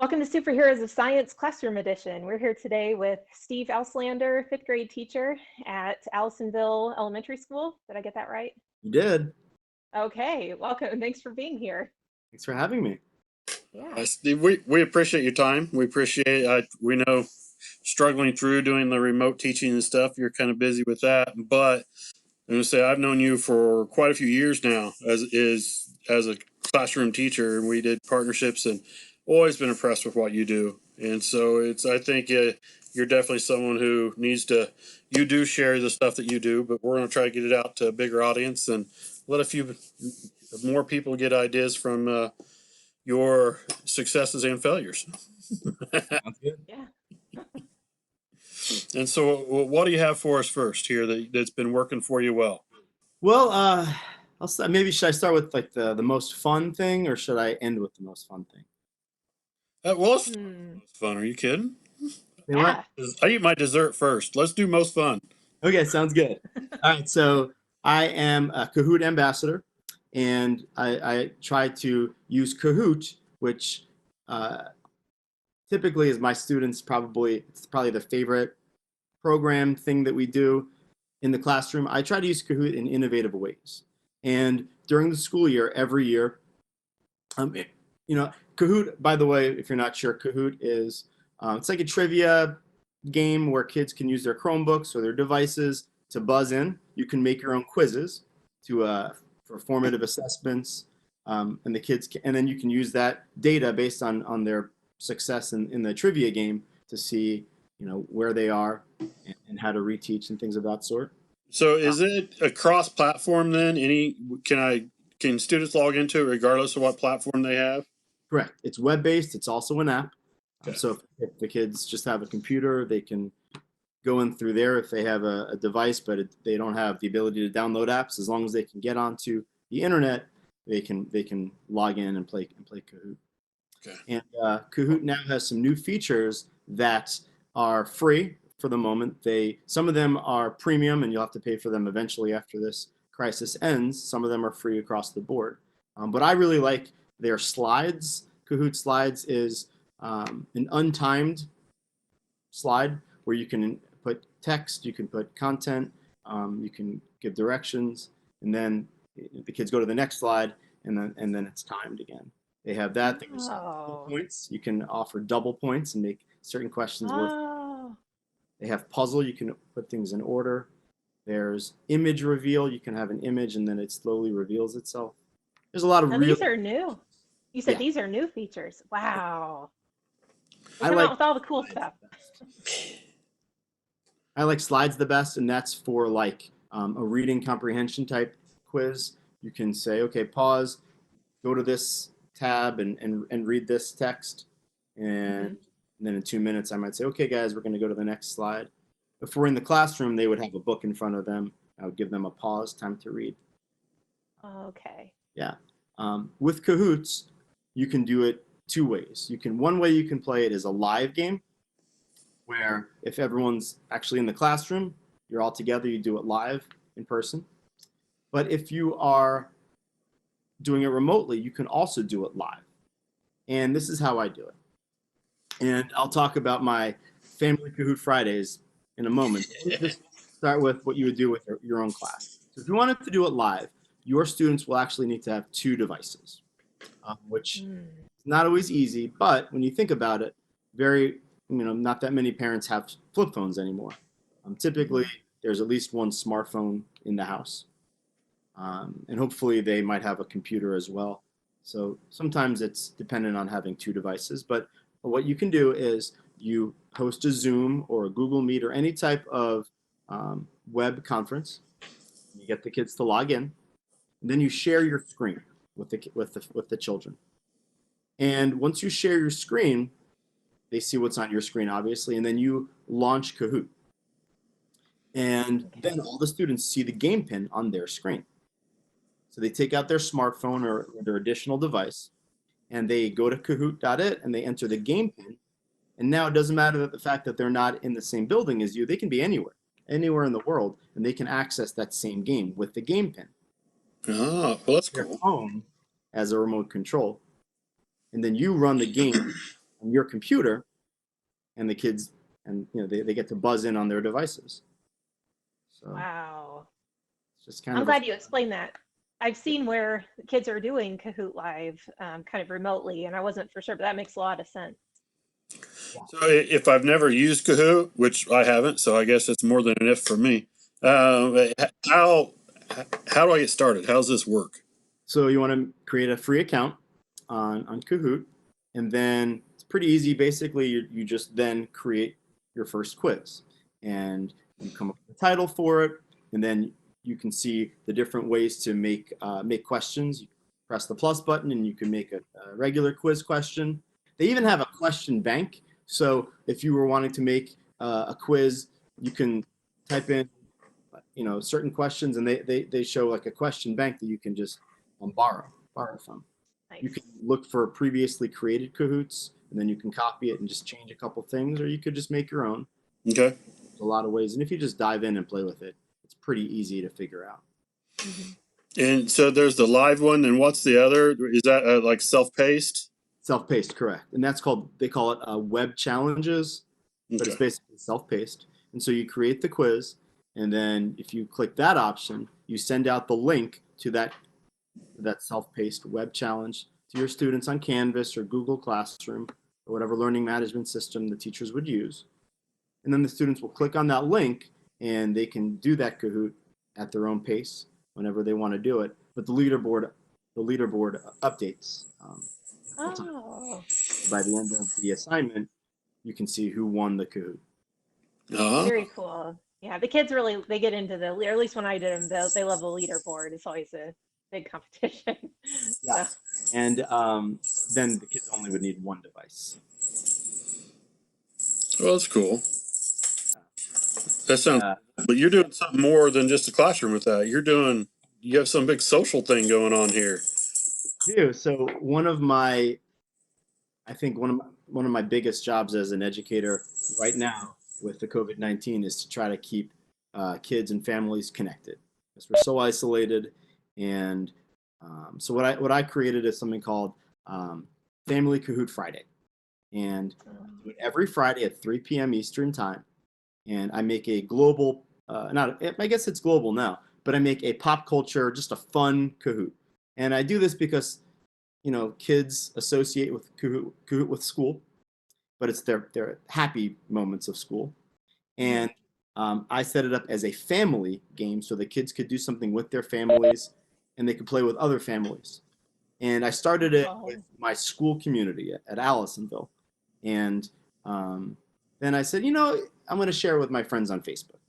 Welcome to Superheroes of Science Classroom Edition. We're here today with Steve Auslander, fifth grade teacher at Allisonville Elementary School. Did I get that right? You did. Okay, welcome. Thanks for being here. Thanks for having me. Yeah. Steve, we appreciate your time. We appreciate, we know struggling through doing the remote teaching and stuff, you're kind of busy with that. But I'm going to say I've known you for quite a few years now as a classroom teacher, and we did partnerships and always been impressed with what you do. And so I think you're definitely someone who needs to, you do share the stuff that you do, but we're going to try to get it out to a bigger audience and let a few more people get ideas from your successes and failures. Sounds good. Yeah. And so, what do you have for us first here that's been working for you well? Well, maybe should I start with like the most fun thing, or should I end with the most fun thing? Well, it's fun. Are you kidding? Yeah. I eat my dessert first. Let's do most fun. Okay, sounds good. All right, so I am a Kahoot ambassador, and I try to use Kahoot, which typically is my students it's probably the favorite program thing that we do in the classroom. I try to use Kahoot in innovative ways. And during the school year, every year, Kahoot, by the way, if you're not sure, Kahoot is, it's like a trivia game where kids can use their Chromebooks or their devices to buzz in. You can make your own quizzes for formative assessments, and then you can use that data based on their success in the trivia game to see where they are and how to reteach and things of that sort. So is it a cross-platform then? Can students log into it regardless of what platform they have? Correct. It's web-based. It's also an app. Okay. So if the kids just have a computer, they can go in through there if they have a device, but they don't have the ability to download apps. As long as they can get onto the internet, they can log in and play Kahoot. Okay. And Kahoot now has some new features that are free for the moment. Some of them are premium, and you'll have to pay for them eventually after this crisis ends. Some of them are free across the board. But I really like their slides. Kahoot Slides is an untimed slide where you can put text, you can put content, you can give directions, and then the kids go to the next slide, and then it's timed again. They have that. There's points. You can offer double points and make certain questions worth. They have puzzle. You can put things in order. There's image reveal. You can have an image and then it slowly reveals itself. There's a lot of These are new. You said these are new features. Wow. They come out with all the cool stuff. I like slides the best, and that's for like a reading comprehension type quiz. You can say, okay, pause, go to this tab and read this text, and then in 2 minutes I might say, okay guys, we're going to go to the next slide. If we're in the classroom, they would have a book in front of them. I would give them a pause, time to read. Okay. Yeah. With Kahoots, you can do it two ways. One way you can play it is a live game, where if everyone's actually in the classroom, you're all together, you do it live in person. But if you are doing it remotely, you can also do it live. And this is how I do it. And I'll talk about my Family Kahoot Fridays in a moment. Just start with what you would do with your own class. So if you wanted to do it live, your students will actually need to have 2 devices, which is not always easy. But when you think about it, not that many parents have flip phones anymore. Typically, there's at least one smartphone in the house. And hopefully they might have a computer as well. So sometimes it's dependent on having 2 devices. But what you can do is you host a Zoom or a Google Meet or any type of web conference. You get the kids to log in. And then you share your screen with the children. And once you share your screen, they see what's on your screen, obviously, and then you launch Kahoot. And then all the students see the game pin on their screen. So they take out their smartphone or their additional device, and they go to Kahoot.it and they enter the game pin. And now it doesn't matter that the fact that they're not in the same building as you, they can be anywhere in the world, and they can access that same game with the game pin. Oh, well, that's Their cool. phone as a remote control. And then you run the game on your computer, and the kids, and they get to buzz in on their devices. So Wow. it's just kind I'm of glad you explained that. I've seen where the kids are doing Kahoot Live kind of remotely, and I wasn't for sure, but that makes a lot of sense. So if I've never used Kahoot, which I haven't, so I guess it's more than an if for me. How do I get started? How's this work? So you want to create a free account on Kahoot, and then it's pretty easy. Basically, you just then create your first quiz, and you come up with a title for it, and then you can see the different ways to make questions. You press the plus button, and you can make a regular quiz question. They even have a question bank. So if you were wanting to make a quiz, you can type in certain questions, and they show like a question bank that you can just borrow from. Nice. You can look for previously created Kahoots, and then you can copy it and just change a couple things, or you could just make your own. Okay. There's a lot of ways, and if you just dive in and play with it, it's pretty easy to figure out. Mm-hmm. And so there's the live one, and what's the other? Is that like self-paced? Self-paced, correct. And they call it web challenges, but it's basically self-paced. And so you create the quiz, and then if you click that option, you send out the link to that self-paced web challenge to your students on Canvas or Google Classroom or whatever learning management system the teachers would use. And then the students will click on that link, and they can do that Kahoot at their own pace whenever they want to do it. But the leaderboard updates. Oh. By the end of the assignment, you can see who won the Kahoot. Very cool. Yeah, the kids they get into or at least when I did them, they love the leaderboard. It's always a big competition. Yeah. So. And then the kids only would need one device. Well, that's cool. That sounds. But you're doing something more than just a classroom with that. You have some big social thing going on here. I do. So one of my biggest jobs as an educator right now with the COVID-19 is to try to keep kids and families connected, because we're so isolated. And so what I created is something called Family Kahoot Friday, and I do it every Friday at 3 p.m. Eastern time. And I make a global, I guess it's global now, but I make a pop culture, just a fun Kahoot. And I do this because kids associate with Kahoot with school, but it's their happy moments of school. And I set it up as a family game so the kids could do something with their families, and they could play with other families. And I started it with my school community at Allisonville. And then I said, I'm going to share it with my friends on Facebook.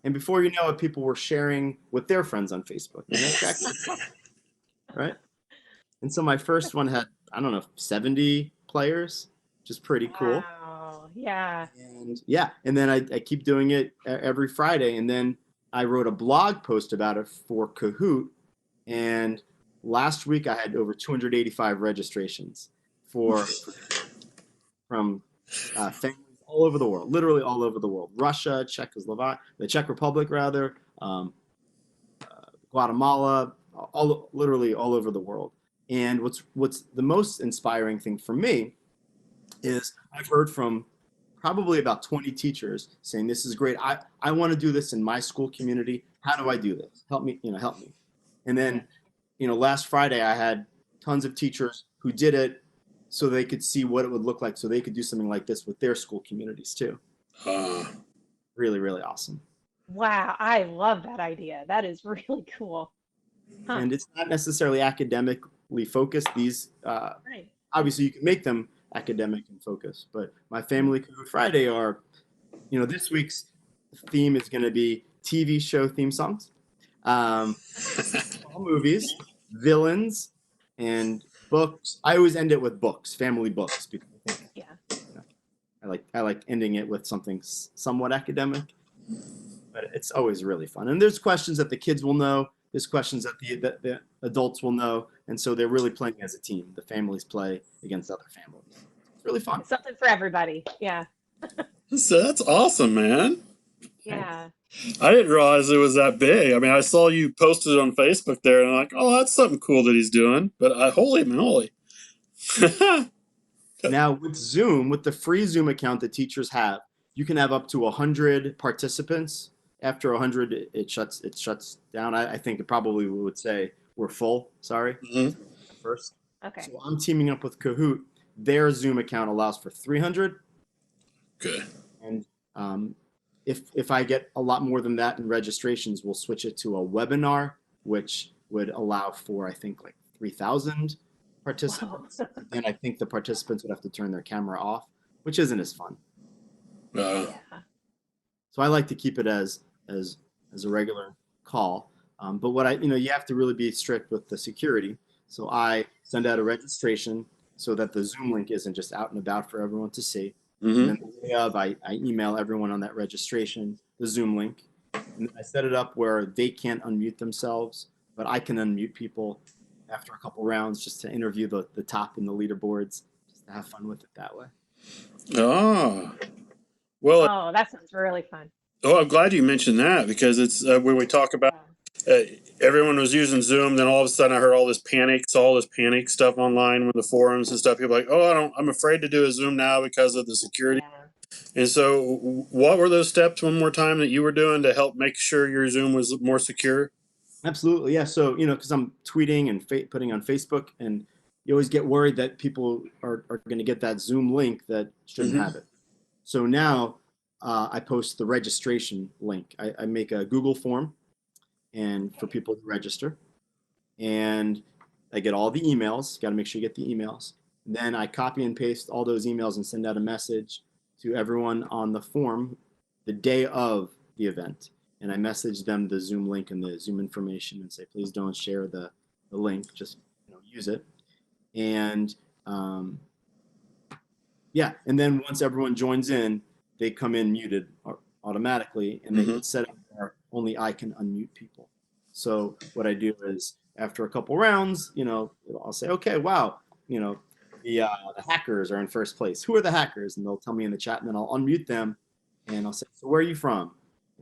And before you know it, people were sharing with their friends on Facebook. And that's actually right? And so my first one had, 70 players, which is pretty cool. Wow. Yeah. And then I keep doing it every Friday. And then I wrote a blog post about it for Kahoot. And last week I had over 285 registrations from families all over the world, literally all over the world. Russia, the Czech Republic, Guatemala, literally all over the world. And what's the most inspiring thing for me is I've heard from probably about 20 teachers saying, this is great. I want to do this in my school community. How do I do this? Help me. And then, last Friday I had tons of teachers who did it so they could see what it would look like, so they could do something like this with their school communities too. Really, really awesome. Wow, I love that idea. That is really cool. Huh. And it's not necessarily academically focused. These Right. Obviously you can make them academic and focused, but my Family Kahoot Friday are, this week's theme is going to be TV show theme songs, all movies, villains, and books. I always end it with books, family books, because I like ending it with something somewhat academic, but it's always really fun. And there's questions that the kids will know. There's questions that the adults will know. And so they're really playing as a team. The families play against other families. It's really fun. It's something for everybody. Yeah. So that's awesome, man. Yeah. I didn't realize it was that big. I mean, I saw you posted it on Facebook there, and I'm like, oh, that's something cool that he's doing. But holy moly. Now with Zoom, with the free Zoom account that teachers have, you can have up to 100 participants. After 100, it shuts down. I think it probably would say we're full. Sorry, Mhm. first. Okay. So I'm teaming up with Kahoot. Their Zoom account allows for 300, Good. and um, if I get a lot more than that in registrations, we'll switch it to a webinar, which would allow for I think like 3,000 participants. Whoa. And I think the participants would have to turn their camera off, which isn't as fun. Yeah. So I like to keep it as a regular call. But what you have to really be strict with the security. So I send out a registration so that the Zoom link isn't just out and about for everyone to see. And hmm then the day of, I email everyone on that registration the Zoom link. And I set it up where they can't unmute themselves, but I can unmute people after a couple rounds just to interview the top in the leaderboards, just to have fun with it that way. Oh, well, Oh, that sounds really fun. I'm glad you mentioned that because it's when we talk about uh, everyone was using Zoom, then all of a sudden I heard all this panic stuff online with the forums and stuff. People are like, oh, I'm afraid to do a Zoom now because of the security. Yeah. And so, what were those steps one more time that you were doing to help make sure your Zoom was more secure? Absolutely, yeah. So because I'm tweeting and putting on Facebook, and you always get worried that people are going to get that Zoom link that shouldn't hmm have it. So now I post the registration link. I make a Google form, and for people to register, and I get all the emails. Got to make sure you get the emails. Then I copy and paste all those emails and send out a message to everyone on the form the day of the event. And I message them the Zoom link and the Zoom information and say, please don't share the link, just use it. And yeah, and then once everyone joins in, they come in muted automatically, and hmm it's set up where only I can unmute people. So what I do is after a couple rounds, I'll say, okay, wow, the hackers are in first place. Who are the hackers? And they'll tell me in the chat, and then I'll unmute them, and I'll say, so where are you from?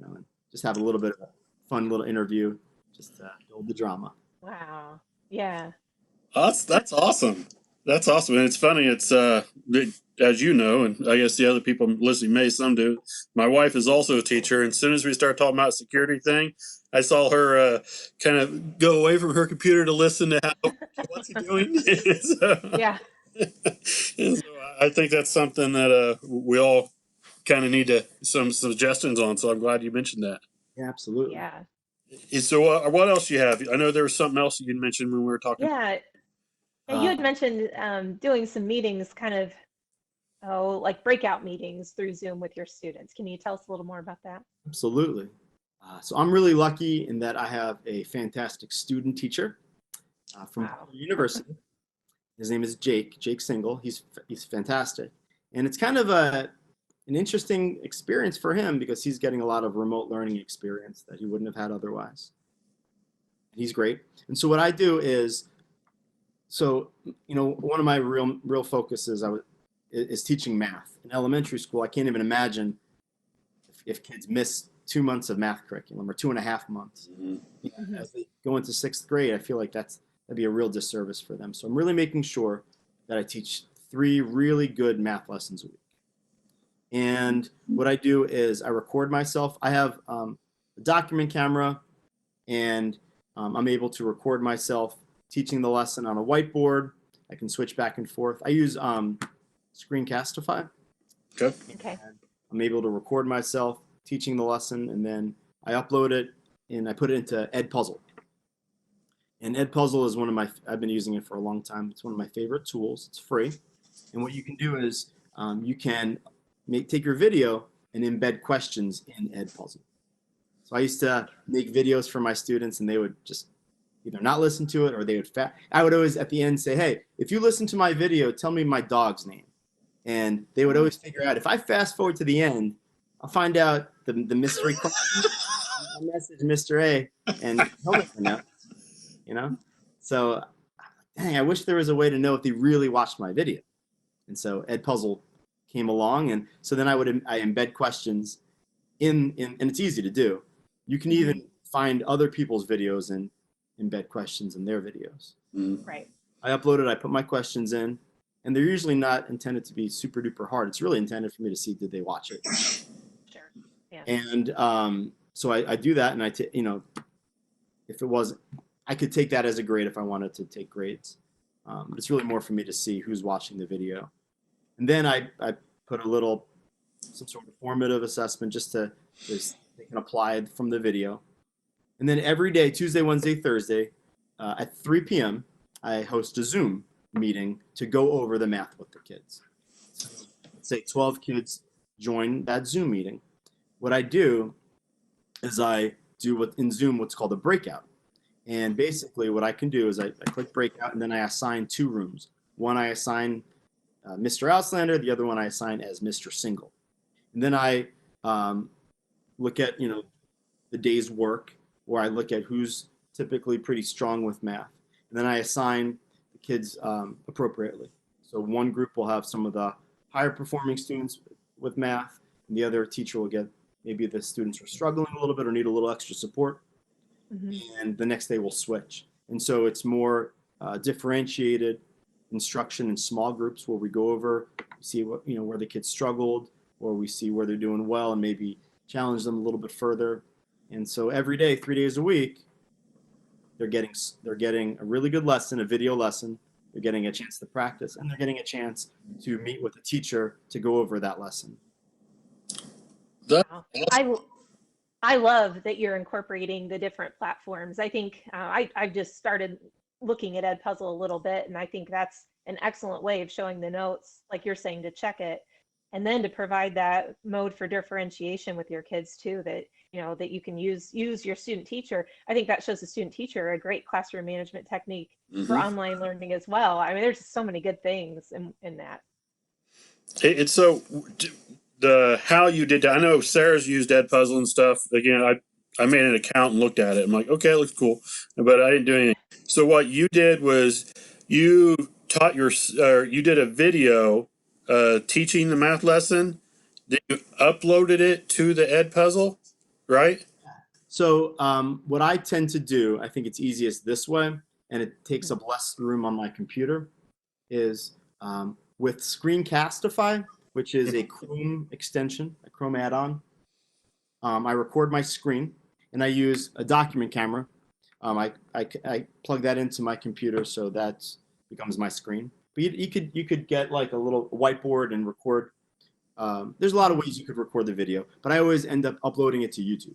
And just have a little bit of a fun little interview, just to build the drama. Wow. Yeah. That's awesome. That's awesome, and it's funny. It's as you know, and I guess the other people listening may some do. My wife is also a teacher, and as soon as we start talking about security thing, I saw her kind of go away from her computer to listen to how what's he doing. Yeah. And so I think that's something that we all kind of need some suggestions on. So I'm glad you mentioned that. Yeah, absolutely. Yeah. So what else you have? I know there was something else you mentioned when we were talking. Yeah. Yeah, you had mentioned doing some meetings, kind of, like breakout meetings through Zoom with your students. Can you tell us a little more about that? Absolutely. So I'm really lucky in that I have a fantastic student teacher from Wow. university. His name is Jake Single. He's fantastic, and it's kind of an interesting experience for him because he's getting a lot of remote learning experience that he wouldn't have had otherwise. He's great. And so what I do is, one of my real focuses is teaching math in elementary school. I can't even imagine if kids miss 2 months of math curriculum or 2.5 months. Mm-hmm. As they go into 6th grade, I feel like that'd be a real disservice for them. So I'm really making sure that I teach 3 really good math lessons a week. And what I do is I record myself. I have a document camera, and I'm able to record myself teaching the lesson on a whiteboard. I can switch back and forth. I use Screencastify. Okay. Okay. I'm able to record myself teaching the lesson, and then I upload it and I put it into Edpuzzle. And Edpuzzle is I've been using it for a long time. It's one of my favorite tools. It's free. And what you can do is you can take your video and embed questions in Edpuzzle. So I used to make videos for my students, and they would just either not listen to it, or they would I would always at the end say, hey, if you listen to my video, tell me my dog's name. And they would always figure out, if I fast forward to the end, I'll find out the mystery question. I'll message Mr. A, and he'll never know, So, dang, I wish there was a way to know if they really watched my video. And so Edpuzzle came along, and so then I embed questions in, and it's easy to do. You can even find other people's videos and embed questions in their videos. Right. I upload it, I put my questions in, and they're usually not intended to be super duper hard. It's really intended for me to see, did they watch it? Sure. Yeah. And so I do that, and if it was, I could take that as a grade if I wanted to take grades. But it's really more for me to see who's watching the video. And then I put some sort of formative assessment just they can apply it from the video. And then every day, Tuesday, Wednesday, Thursday, at 3 p.m., I host a Zoom meeting to go over the math with the kids. So, let's say 12 kids join that Zoom meeting. What I do is I do in Zoom what's called a breakout. And basically what I can do is I click breakout, and then I assign 2 rooms. One I assign Mr. Auslander, the other one I assign as Mr. Single. And then I look at the day's work, where I look at who's typically pretty strong with math. And then I assign the kids appropriately. So one group will have some of the higher performing students with math, and the other teacher will get maybe the students are struggling a little bit or need a little extra support. And the next day we'll switch. And so it's more differentiated instruction in small groups, where we go over, see what where the kids struggled, or we see where they're doing well, and maybe challenge them a little bit further. And so every day, 3 days a week, they're getting a really good lesson, a video lesson. They're getting a chance to practice, and they're getting a chance to meet with a teacher to go over that lesson. Wow. I love that you're incorporating the different platforms. I think I've just started looking at Edpuzzle a little bit, and I think that's an excellent way of showing the notes, like you're saying, to check it, and then to provide that mode for differentiation with your kids too, that that you can use your student teacher. I think that shows the student teacher a great classroom management technique for online learning as well. I mean, there's just so many good things in that. It's so how you did that. I know Sarah's used Edpuzzle and stuff. Again, I made an account and looked at it. I'm like, okay, it looks cool, but I didn't do anything. So what you did was you taught you did a video teaching the math lesson. Then you uploaded it to the Edpuzzle, right? So what I tend to do, I think it's easiest this way, and it takes up less room on my computer, is with Screencastify, which is a Chrome extension, a Chrome add-on. I record my screen, and I use a document camera. I plug that into my computer, so that becomes my screen. But you could get like a little whiteboard and record. There's a lot of ways you could record the video, but I always end up uploading it to YouTube.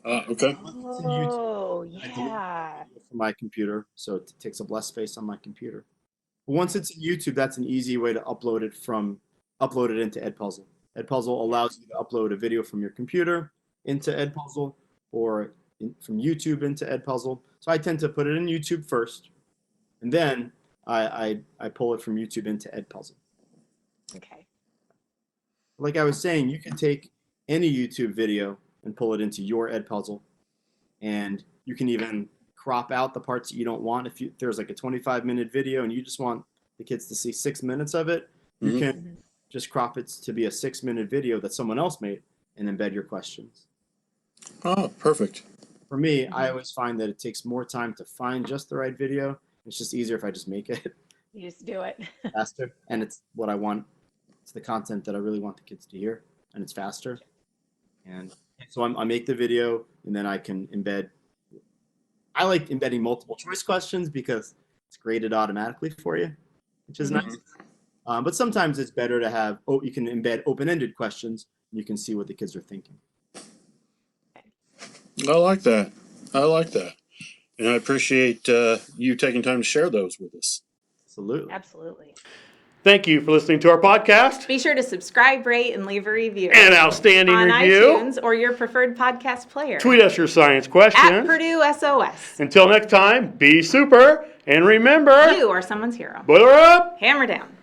Okay. Oh, yeah. From my computer, so it takes up less space on my computer. But once it's in YouTube, that's an easy way to upload it into Edpuzzle. Edpuzzle allows you to upload a video from your computer into Edpuzzle, or from YouTube into Edpuzzle. So I tend to put it in YouTube first, and then I pull it from YouTube into Edpuzzle. Okay. Like I was saying, you can take any YouTube video and pull it into your Edpuzzle, and you can even crop out the parts that you don't want. If there's like a 25-minute video and you just want the kids to see 6 minutes of it, you can just crop it to be a 6-minute video that someone else made and embed your questions. Oh, perfect. For me, I always find that it takes more time to find just the right video. It's just easier if I just make it. You just do it. Faster, and it's what I want. It's the content that I really want the kids to hear, and it's faster. And so I make the video, and then I can embed. I like embedding multiple choice questions because it's graded automatically for you, which is nice. But sometimes it's better to have, you can embed open-ended questions, and you can see what the kids are thinking. I like that. And I appreciate you taking time to share those with us. Absolutely. Absolutely. Thank you for listening to our podcast. Be sure to subscribe, rate, and leave a review. An outstanding on review. iTunes or your preferred podcast player. Tweet us your science questions. At Purdue SOS. Until next time, be super, and remember, You are someone's hero. boiler up. Hammer down.